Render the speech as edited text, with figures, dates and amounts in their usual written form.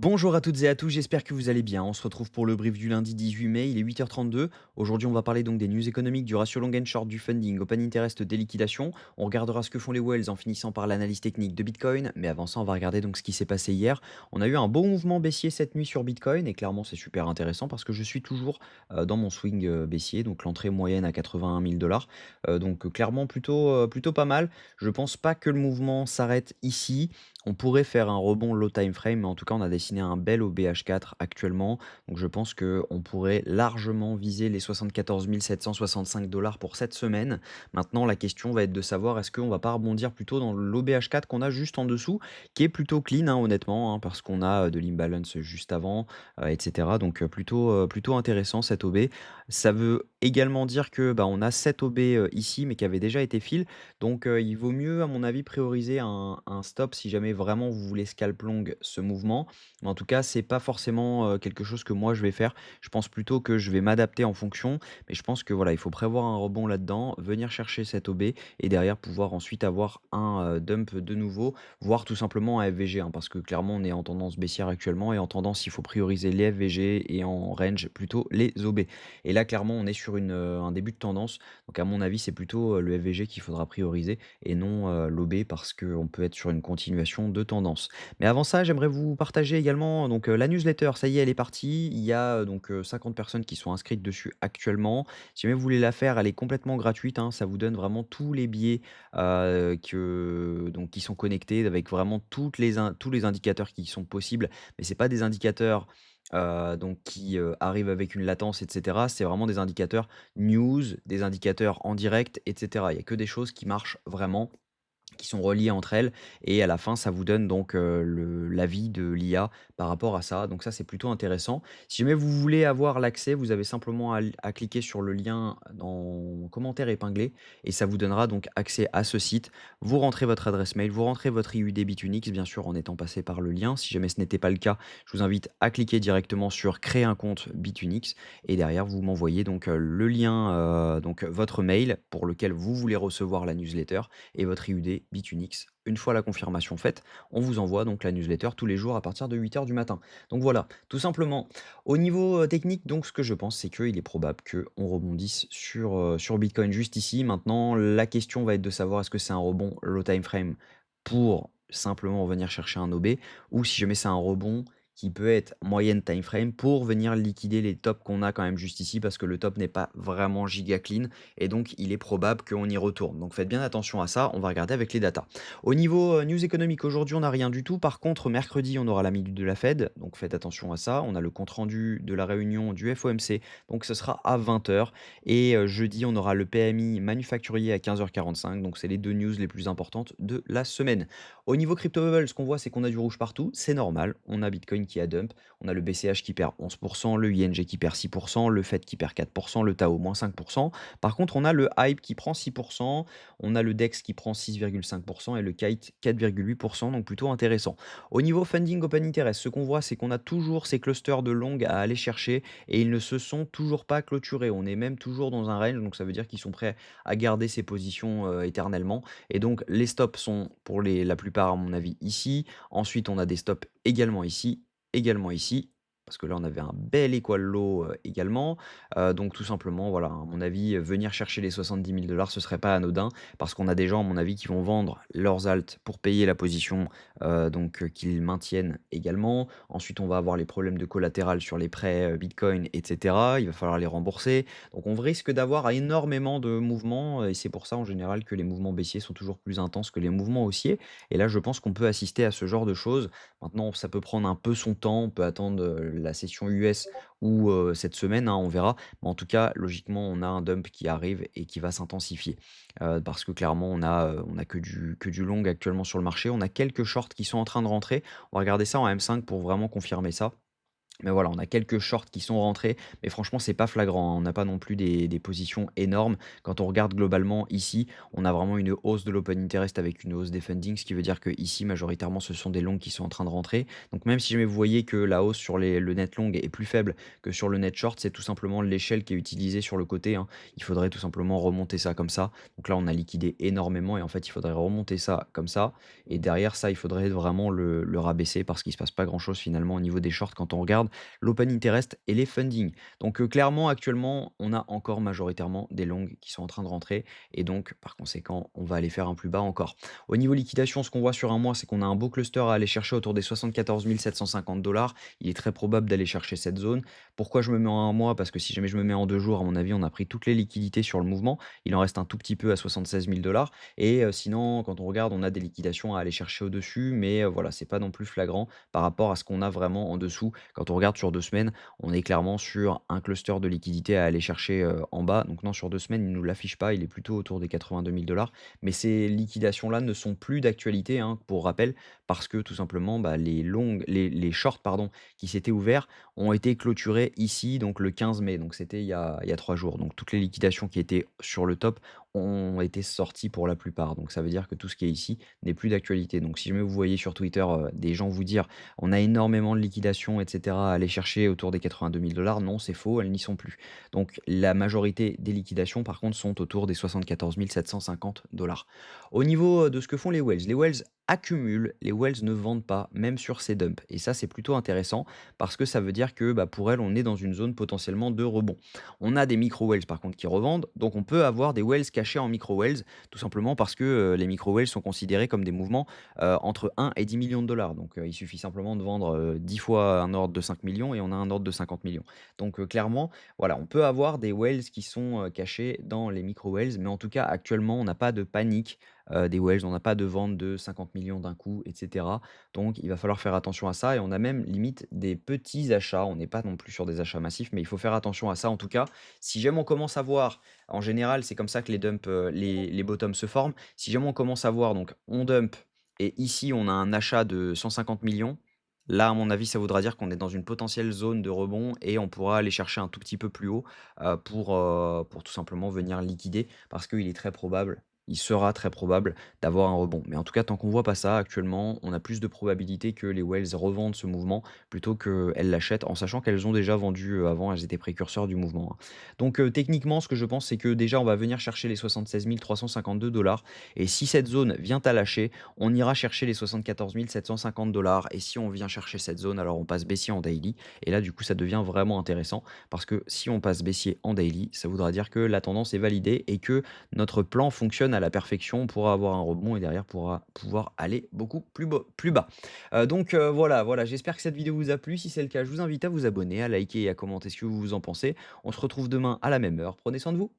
Bonjour à toutes et à tous, j'espère que vous allez bien. On se retrouve pour le brief du lundi 18 mai, il est 8h32. Aujourd'hui, on va parler donc des news économiques, du ratio long and short, du funding, open interest, des liquidations. On regardera ce que font les whales en finissant par l'analyse technique de Bitcoin. Mais avant ça, on va regarder donc ce qui s'est passé hier. On a eu un beau mouvement baissier cette nuit sur Bitcoin et clairement, c'est super intéressant parce que je suis toujours dans mon swing baissier, donc l'entrée moyenne à 81 000 dollars. Clairement, plutôt pas mal. Je pense pas que le mouvement s'arrête ici. On pourrait faire un rebond low time frame, mais en tout cas, on a dessiné un bel OBH4 actuellement. Donc, je pense qu'on pourrait largement viser les 74 765 dollars pour cette semaine. Maintenant, la question va être de savoir est-ce qu'on va pas rebondir plutôt dans l'OBH4 qu'on a juste en dessous, qui est plutôt clean, hein, honnêtement, hein, parce qu'on a de l'imbalance juste avant, etc. Plutôt intéressant cet OB. Ça veut également dire que bah, on a 7 OB ici, mais qui avait déjà été fill. Il vaut mieux, à mon avis, prioriser un stop si jamais vraiment vous voulez scalp long ce mouvement. Mais en tout cas, c'est pas forcément, quelque chose que moi je vais faire. Je pense plutôt que je vais m'adapter en fonction, mais je pense que voilà, il faut prévoir un rebond là-dedans, venir chercher cet OB et derrière pouvoir ensuite avoir un, dump de nouveau, voire tout simplement un FVG, hein, parce que clairement on est en tendance baissière actuellement et en tendance, il faut prioriser les FVG et en range plutôt les OB. Et là, clairement, on est sur un début de tendance, donc à mon avis, c'est plutôt, le FVG qu'il faudra prioriser et non, l'OB parce qu'on peut être sur une continuation de tendance. Mais avant ça, j'aimerais vous partager également la newsletter, ça y est, elle est partie. Il y a, 50 personnes qui sont inscrites dessus actuellement. Si jamais vous voulez la faire, elle est complètement gratuite, hein. Ça vous donne vraiment tous les biais, qui sont connectés avec vraiment tous les indicateurs qui sont possibles. Mais c'est pas des indicateurs, qui, arrivent avec une latence et cetera. C'est vraiment des indicateurs news, des indicateurs en direct et cetera. Il y a que des choses qui marchent vraiment, qui sont reliées entre elles et à la fin, ça vous donne le l'avis de l'IA par rapport à ça. Donc ça, c'est plutôt intéressant. Si jamais vous voulez avoir l'accès, vous avez simplement à cliquer sur le lien dans commentaire épinglé et ça vous donnera donc accès à ce site. Vous rentrez votre adresse mail, vous rentrez votre IUD Bitunix, bien sûr, en étant passé par le lien. Si jamais ce n'était pas le cas, je vous invite à cliquer directement sur créer un compte Bitunix et derrière, vous m'envoyez le lien, votre mail pour lequel vous voulez recevoir la newsletter et votre IUD Bitunix. Une fois la confirmation faite, on vous envoie donc la newsletter tous les jours à partir de 8 heures du matin. Donc voilà, tout simplement. Au niveau technique, donc ce que je pense, c'est qu'il est probable qu'on rebondisse sur Bitcoin juste ici. Maintenant, la question va être de savoir est-ce que c'est un rebond low time frame pour simplement venir chercher un OB ou si jamais c'est un rebond qui peut être moyenne time frame pour venir liquider les tops qu'on a quand même juste ici parce que le top n'est pas vraiment giga clean et donc il est probable qu'on y retourne. Donc faites bien attention à ça, on va regarder avec les datas. Au niveau news économique, aujourd'hui on n'a rien du tout. Par contre, mercredi, on aura la minute de la Fed, donc faites attention à ça. On a le compte rendu de la réunion du FOMC, donc ce sera à 20 heures. Et jeudi, on aura le PMI manufacturier à 15h45, donc c'est les deux news les plus importantes de la semaine. Au niveau crypto bubble, ce qu'on voit, c'est qu'on a du rouge partout, c'est normal. On a Bitcoin qui a dump, on a le BCH qui perd 11%, le ING qui perd 6%, le FED qui perd 4%, le Tao moins 5%. Par contre, on a le Hype qui prend 6%, on a le DEX qui prend 6,5% et le Kite 4,8%, donc plutôt intéressant. Au niveau funding open interest, ce qu'on voit, c'est qu'on a toujours ces clusters de long à aller chercher et ils ne se sont toujours pas clôturés. On est même toujours dans un range, donc ça veut dire qu'ils sont prêts à garder ces positions éternellement. Et donc les stops sont pour la plupart, à mon avis, ici. Ensuite, on a des stops également ici, parce que là, on avait un bel equal low également. Donc tout simplement, voilà, à mon avis, venir chercher les 70 000 dollars, ce serait pas anodin, parce qu'on a des gens, à mon avis, qui vont vendre leurs alts pour payer la position qu'ils maintiennent également. Ensuite, on va avoir les problèmes de collatéral sur les prêts Bitcoin, etc. Il va falloir les rembourser. Donc on risque d'avoir énormément de mouvements, et c'est pour ça, en général, que les mouvements baissiers sont toujours plus intenses que les mouvements haussiers. Et là, je pense qu'on peut assister à ce genre de choses. Maintenant, ça peut prendre un peu son temps, on peut attendre la session US ou cette semaine, hein, on verra. Mais en tout cas, logiquement, on a un dump qui arrive et qui va s'intensifier. Parce que clairement, on a que du long actuellement sur le marché. On a quelques shorts qui sont en train de rentrer. On va regarder ça en M5 pour vraiment confirmer ça. Mais voilà, on a quelques shorts qui sont rentrés, mais franchement, c'est pas flagrant, hein. On n'a pas non plus des positions énormes. Quand on regarde globalement ici, on a vraiment une hausse de l'open interest avec une hausse des fundings, ce qui veut dire que ici, majoritairement, ce sont des longs qui sont en train de rentrer. Donc même si jamais vous voyez que la hausse sur le net long est plus faible que sur le net short, c'est tout simplement l'échelle qui est utilisée sur le côté, hein. Il faudrait tout simplement remonter ça comme ça. Donc là, on a liquidé énormément et en fait, il faudrait remonter ça comme ça. Et derrière ça, il faudrait vraiment le rabaisser parce qu'il se passe pas grand-chose finalement au niveau des shorts quand on regarde l'open interest et les funding. Donc clairement, actuellement, on a encore majoritairement des longs qui sont en train de rentrer et donc par conséquent, on va aller faire un plus bas encore. Au niveau liquidation, ce qu'on voit sur un mois, c'est qu'on a un beau cluster à aller chercher autour des 74 750 $. Il est très probable d'aller chercher cette zone. Pourquoi je me mets en un mois? Parce que si jamais je me mets en 2 jours, à mon avis, on a pris toutes les liquidités sur le mouvement. Il en reste un tout petit peu à 76 000 $. Et sinon, quand on regarde, on a des liquidations à aller chercher au-dessus, mais voilà, c'est pas non plus flagrant par rapport à ce qu'on a vraiment en dessous. Quand on regarde sur 2 semaines, on est clairement sur un cluster de liquidité à aller chercher, en bas. Donc non, sur 2 semaines, il ne nous l'affiche pas, il est plutôt autour des 82 000 $. Mais ces liquidations-là ne sont plus d'actualité, hein, pour rappel, parce que tout simplement, bah, les shorts pardon, qui s'étaient ouverts ont été clôturés ici, donc le 15 mai. Donc c'était il y a 3 jours. Donc toutes les liquidations qui étaient sur le top ont été sorties pour la plupart. Donc ça veut dire que tout ce qui est ici n'est plus d'actualité. Donc si jamais vous voyez sur Twitter, des gens vous dire: «On a énormément de liquidations et cetera à aller chercher autour des 82 000 $», non, c'est faux, elles n'y sont plus. Donc la majorité des liquidations, par contre, sont autour des 74 750 $. Au niveau, de ce que font les whales accumulent, les whales ne vendent pas, même sur ces dumps et ça, c'est plutôt intéressant parce que ça veut dire que, bah, pour elles, on est dans une zone potentiellement de rebond. On a des micro whales par contre qui revendent, donc on peut avoir des whales cachés en micro whales, tout simplement parce que, les micro whales sont considérés comme des mouvements, entre 1 et 10 millions de dollars. Donc, il suffit simplement de vendre, 10 fois un ordre de 5 millions et on a un ordre de 50 millions. Donc, clairement, voilà, on peut avoir des whales qui sont, cachés dans les micro whales, mais en tout cas, actuellement, on n'a pas de panique, des whales, on n'a pas de vente de 50 millions d'un coup et cetera. Donc il va falloir faire attention à ça et on a même limite des petits achats. On n'est pas non plus sur des achats massifs, mais il faut faire attention à ça. En tout cas, si jamais on commence à voir, en général, c'est comme ça que les dumps, les bottoms se forment. Si jamais on commence à voir, donc on dump et ici on a un achat de 150 millions. Là, à mon avis, ça voudra dire qu'on est dans une potentielle zone de rebond et on pourra aller chercher un tout petit peu plus haut pour tout simplement venir liquider parce qu'il est très probable, il sera très probable d'avoir un rebond. Mais en tout cas, tant qu'on voit pas ça actuellement, on a plus de probabilité que les whales revendent ce mouvement plutôt qu'elles l'achètent, en sachant qu'elles ont déjà vendu avant, elles étaient précurseurs du mouvement, hein. Donc techniquement, ce que je pense, c'est que déjà, on va venir chercher les 76 352 $. Et si cette zone vient à lâcher, on ira chercher les 74 750 $. Et si on vient chercher cette zone, alors on passe baissier en daily. Et là, du coup, ça devient vraiment intéressant parce que si on passe baissier en daily, ça voudra dire que la tendance est validée et que notre plan fonctionne à la perfection. On pourra avoir un rebond et derrière pourra pouvoir aller beaucoup plus bas. Donc voilà, j'espère que cette vidéo vous a plu. Si c'est le cas, je vous invite à vous abonner, à liker et à commenter ce que vous en pensez. On se retrouve demain à la même heure. Prenez soin de vous.